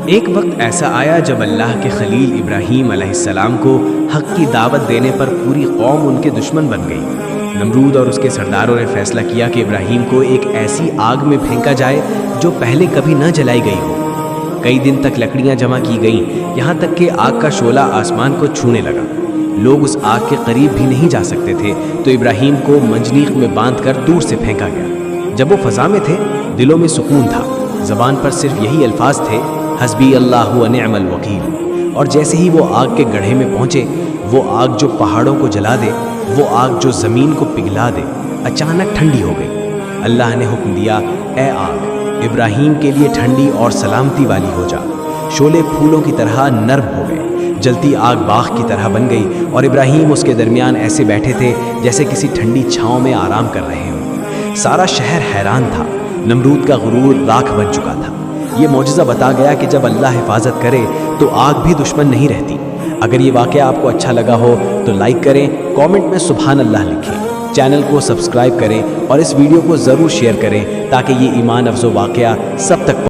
ایک وقت ایسا آیا جب اللہ کے خلیل ابراہیم علیہ السلام کو حق کی دعوت دینے پر پوری قوم ان کے دشمن بن گئی۔ نمرود اور اس کے سرداروں نے فیصلہ کیا کہ ابراہیم کو ایک ایسی آگ میں پھینکا جائے جو پہلے کبھی نہ جلائی گئی ہو۔ کئی دن تک لکڑیاں جمع کی گئیں، یہاں تک کہ آگ کا شعلہ آسمان کو چھونے لگا۔ لوگ اس آگ کے قریب بھی نہیں جا سکتے تھے، تو ابراہیم کو منجنیق میں باندھ کر دور سے پھینکا گیا۔ جب وہ فضا میں تھے، دلوں میں سکون تھا، زبان پر صرف یہی الفاظ تھے، حسبی اللہ و نعم الوکیل۔ اور جیسے ہی وہ آگ کے گڑھے میں پہنچے، وہ آگ جو پہاڑوں کو جلا دے، وہ آگ جو زمین کو پگھلا دے، اچانک ٹھنڈی ہو گئی۔ اللہ نے حکم دیا، اے آگ، ابراہیم کے لیے ٹھنڈی اور سلامتی والی ہو جا۔ شعلے پھولوں کی طرح نرم ہو گئے، جلتی آگ باغ کی طرح بن گئی، اور ابراہیم اس کے درمیان ایسے بیٹھے تھے جیسے کسی ٹھنڈی چھاؤں میں آرام کر رہے ہوں۔ سارا شہر حیران تھا، نمرود کا غرور راکھ بن چکا تھا۔ یہ معجزہ بتا گیا کہ جب اللہ حفاظت کرے تو آگ بھی دشمن نہیں رہتی۔ اگر یہ واقعہ آپ کو اچھا لگا ہو تو لائک کریں، کامنٹ میں سبحان اللہ لکھیں، چینل کو سبسکرائب کریں اور اس ویڈیو کو ضرور شیئر کریں تاکہ یہ ایمان افزا واقعہ سب تک